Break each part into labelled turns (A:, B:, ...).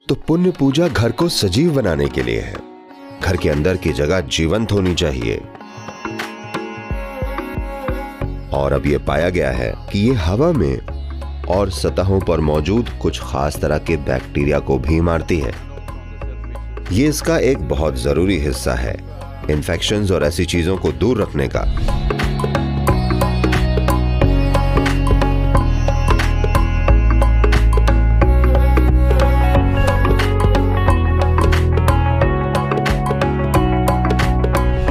A: तो पुण्य पूजा घर को सजीव बनाने के लिए है। घर के अंदर की जगह जीवंत होनी चाहिए। और अब यह पाया गया है कि ये हवा में और सतहों पर मौजूद कुछ खास तरह के बैक्टीरिया को भी मारती है। ये इसका एक बहुत जरूरी हिस्सा है, इन्फेक्शंस और ऐसी चीजों को दूर रखने का।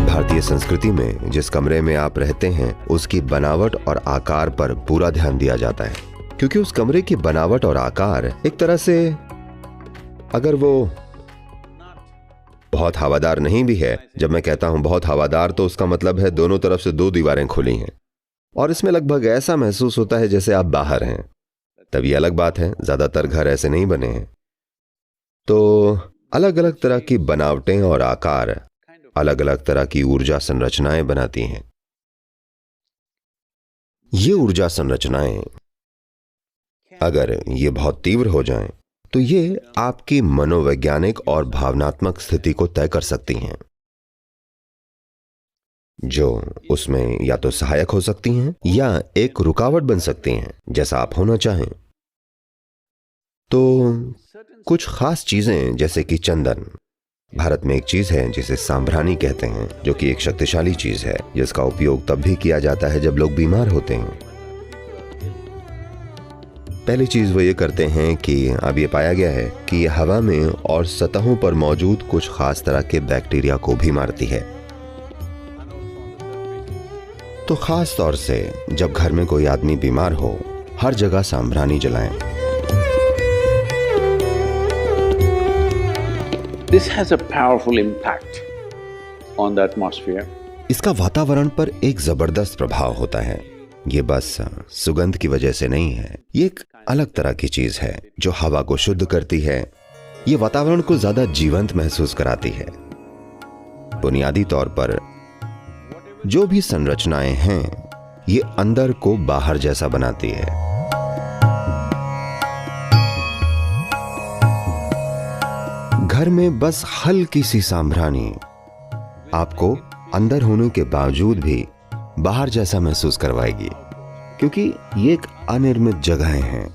A: भारतीय संस्कृति में जिस कमरे में आप रहते हैं उसकी बनावट और आकार पर पूरा ध्यान दिया जाता है, क्योंकि उस कमरे की बनावट और आकार एक तरह से, अगर वो बहुत हवादार नहीं भी है, जब मैं कहता हूं बहुत हवादार तो उसका मतलब है दोनों तरफ से 2 दीवारें खुली हैं और इसमें लगभग ऐसा महसूस होता है जैसे आप बाहर हैं, तब ये अलग बात है। ज्यादातर घर ऐसे नहीं बने हैं। तो अलग अलग तरह की बनावटें और आकार अलग अलग तरह की ऊर्जा संरचनाएं बनाती हैं। ये ऊर्जा संरचनाएं अगर ये बहुत तीव्र हो जाएं, तो ये आपकी मनोवैज्ञानिक और भावनात्मक स्थिति को तय कर सकती हैं, जो उसमें या तो सहायक हो सकती हैं या एक रुकावट बन सकती हैं, जैसा आप होना चाहें। तो कुछ खास चीजें जैसे कि चंदन, भारत में एक चीज है जिसे सांभरानी कहते हैं, जो कि एक शक्तिशाली चीज है जिसका उपयोग तब भी किया जाता है जब लोग बीमार होते हैं। पहली चीज वो ये करते हैं कि अब ये पाया गया है कि ये हवा में और सतहों पर मौजूद कुछ खास तरह के बैक्टीरिया को भी मारती है। तो खास तौर से जब घर में कोई आदमी बीमार हो, हर जगह सांभरानी जलाएं।
B: This has a powerful impact on the atmosphere.
A: इसका वातावरण पर एक जबरदस्त प्रभाव होता है। ये बस सुगंध की वजह से नहीं है, ये एक अलग तरह की चीज है जो हवा को शुद्ध करती है। ये वातावरण को ज्यादा जीवंत महसूस कराती है। बुनियादी तौर पर जो भी संरचनाएं हैं, ये अंदर को बाहर जैसा बनाती है। घर में बस हल्की सी सांभरानी आपको अंदर होने के बावजूद भी बाहर जैसा महसूस करवाएगी, क्योंकि ये एक अनिर्मित जगहें हैं।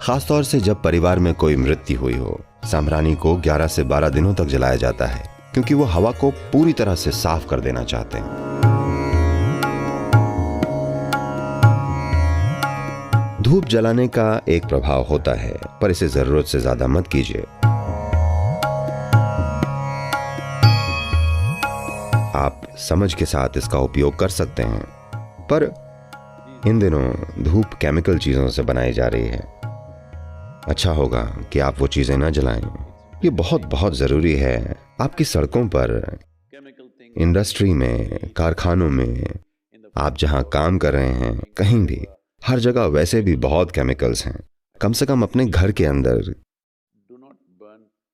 A: खासतौर से जब परिवार में कोई मृत्यु हुई हो, सांभरानी को 11 से 12 दिनों तक जलाया जाता है, क्योंकि वो हवा को पूरी तरह से साफ कर देना चाहते हैं। धूप जलाने का एक प्रभाव होता है, पर इसे जरूरत से ज्यादा मत कीजिए। आप समझ के साथ इसका उपयोग कर सकते हैं, पर इन दिनों धूप केमिकल चीजों से बनाई जा रही है। अच्छा होगा कि आप वो चीजें ना जलाएं। ये बहुत बहुत जरूरी है। आपकी सड़कों पर, इंडस्ट्री में, कारखानों में, आप जहां काम कर रहे हैं, कहीं भी, हर जगह वैसे भी बहुत केमिकल्स हैं। कम से कम अपने घर के अंदर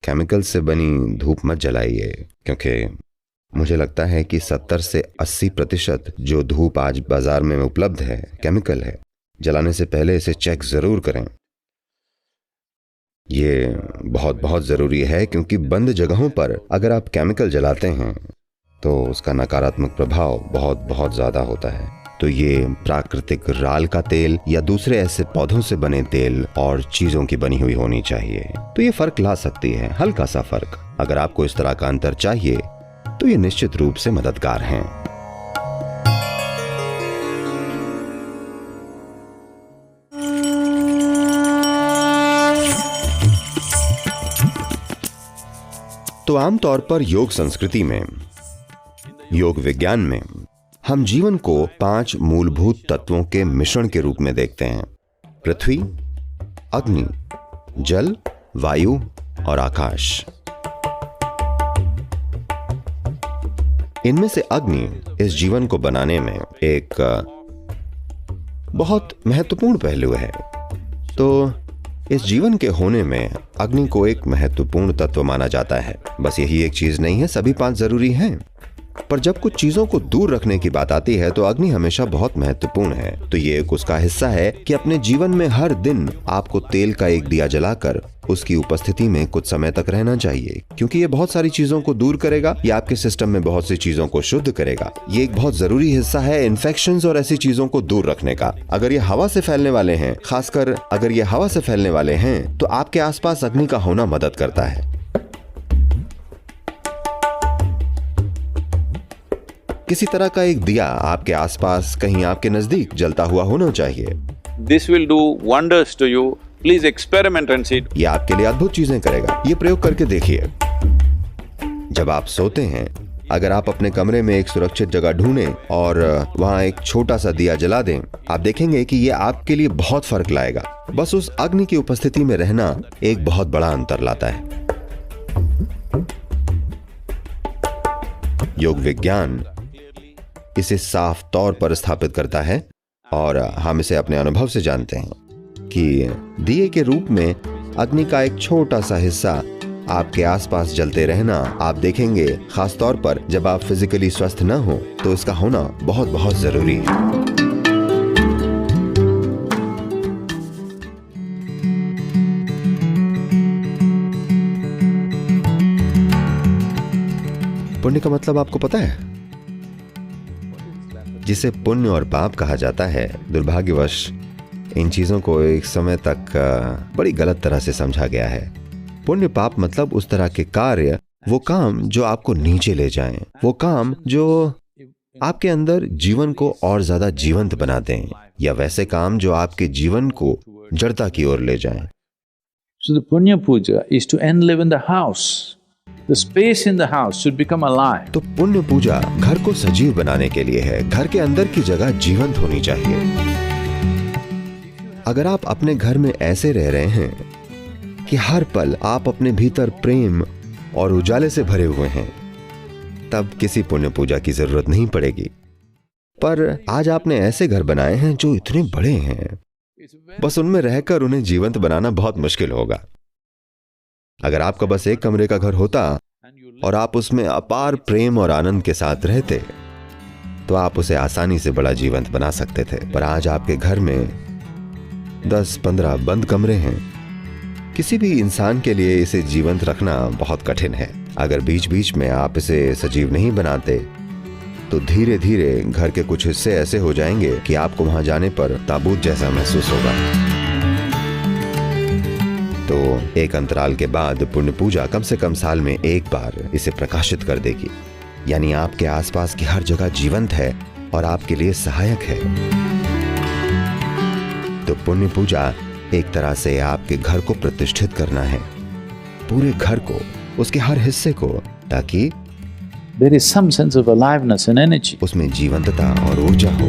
A: केमिकल से बनी धूप मत जलाइए, क्योंकि मुझे लगता है कि 70 से 80% जो धूप आज बाजार में उपलब्ध है केमिकल है। जलाने से पहले इसे चेक जरूर करें। ये बहुत बहुत जरूरी है, क्योंकि बंद जगहों पर अगर आप केमिकल जलाते हैं तो उसका नकारात्मक प्रभाव बहुत बहुत ज्यादा होता है। तो ये प्राकृतिक राल का तेल या दूसरे ऐसे पौधों से बने तेल और चीजों की बनी हुई होनी चाहिए। तो ये फर्क ला सकती है, हल्का सा फर्क। अगर आपको इस तरह का अंतर चाहिए तो ये निश्चित रूप से मददगार हैं। तो आमतौर पर योग संस्कृति में, योग विज्ञान में, हम जीवन को 5 मूलभूत तत्वों के मिश्रण के रूप में देखते हैं: पृथ्वी, अग्नि, जल, वायु और आकाश। इनमें से अग्नि इस जीवन को बनाने में एक बहुत महत्वपूर्ण पहलू है। तो इस जीवन के होने में अग्नि को एक महत्वपूर्ण तत्व माना जाता है। बस यही एक चीज नहीं है, सभी 5 जरूरी हैं। पर जब कुछ चीजों को दूर रखने की बात आती है तो अग्नि हमेशा बहुत महत्वपूर्ण है। तो ये एक उसका हिस्सा है कि अपने जीवन में हर दिन आपको तेल का एक दिया जलाकर उसकी उपस्थिति में कुछ समय तक रहना चाहिए, क्योंकि ये बहुत सारी चीजों को दूर करेगा, ये आपके सिस्टम में बहुत सी चीजों को शुद्ध करेगा। ये एक बहुत जरूरी हिस्सा है इन्फेक्शंस और ऐसी चीजों को दूर रखने का। अगर ये हवा से फैलने वाले हैं, खासकर अगर ये हवा से फैलने वाले हैं, तो आपके आसपास अग्नि का होना मदद करता है। किसी तरह का एक दिया आपके आसपास कहीं आपके नजदीक जलता हुआ होना चाहिए।
B: This will do wonders to you. Please experiment and see.
A: ये आपके लिए अद्भुत चीजें करेगा, ये प्रयोग करके देखिए। जब आप सोते हैं, अगर आप अपने कमरे में एक सुरक्षित जगह ढूंढें और वहां एक छोटा सा दिया जला दें, आप देखेंगे कि ये आपके लिए बहुत फर्क लाएगा। बस उस अग्नि की उपस्थिति में रहना एक बहुत बड़ा अंतर लाता है। योग विज्ञान इसे साफ तौर पर स्थापित करता है और हम इसे अपने अनुभव से जानते हैं कि दिए के रूप में अग्नि का एक छोटा सा हिस्सा आपके आसपास जलते रहना आप देखेंगे, खास तौर पर जब आप फिजिकली स्वस्थ न हो तो इसका होना बहुत बहुत जरूरी है। पुण्य का मतलब आपको पता है? जिसे पुण्य और पाप कहा जाता है, दुर्भाग्यवश इन चीजों को एक समय तक बड़ी गलत तरह से समझा गया है। पुण्य पाप मतलब उस तरह के कार्य, वो काम जो आपको नीचे ले जाएं, वो काम जो आपके अंदर जीवन को और ज्यादा जीवंत बना दें, या वैसे काम जो आपके जीवन को जड़ता की ओर ले जाएं।
B: So the Punya Puja is to enliven the house. The space in the house should become alive.
A: तो पुण्य पूजा घर को सजीव बनाने के लिए है। घर के अंदर की जगह जीवंत होनी चाहिए। अगर आप अपने घर में ऐसे रह रहे हैं कि हर पल आप अपने भीतर प्रेम और उजाले से भरे हुए हैं, तब किसी पुण्य पूजा की जरूरत नहीं पड़ेगी। पर आज आपने ऐसे घर बनाए हैं जो इतने बड़े हैं, बस उनमें रहकर उन्हें जीवंत बनाना बहुत मुश्किल होगा। अगर आपका बस एक कमरे का घर होता और आप उसमें अपार प्रेम और आनंद के साथ रहते, तो आप उसे आसानी से बड़ा जीवंत बना सकते थे। पर आज आपके घर में 10-15 बंद कमरे हैं। किसी भी इंसान के लिए इसे जीवंत रखना बहुत कठिन है। अगर बीच बीच में आप इसे सजीव नहीं बनाते, तो धीरे धीरे घर के कुछ हिस्से ऐसे हो जाएंगे कि आपको वहां जाने पर ताबूत जैसा महसूस होगा। तो एक अंतराल के बाद पुण्य पूजा कम से कम साल में एक बार इसे प्रकाशित कर देगी, यानी आपके आसपास की हर जगह जीवंत है और आपके लिए सहायक है। तो पुण्य पूजा एक तरह से आपके घर को प्रतिष्ठित करना है, पूरे घर को, उसके हर हिस्से को, ताकि
B: there is some sense of aliveness and energy.
A: उसमें जीवंतता और ऊर्जा हो।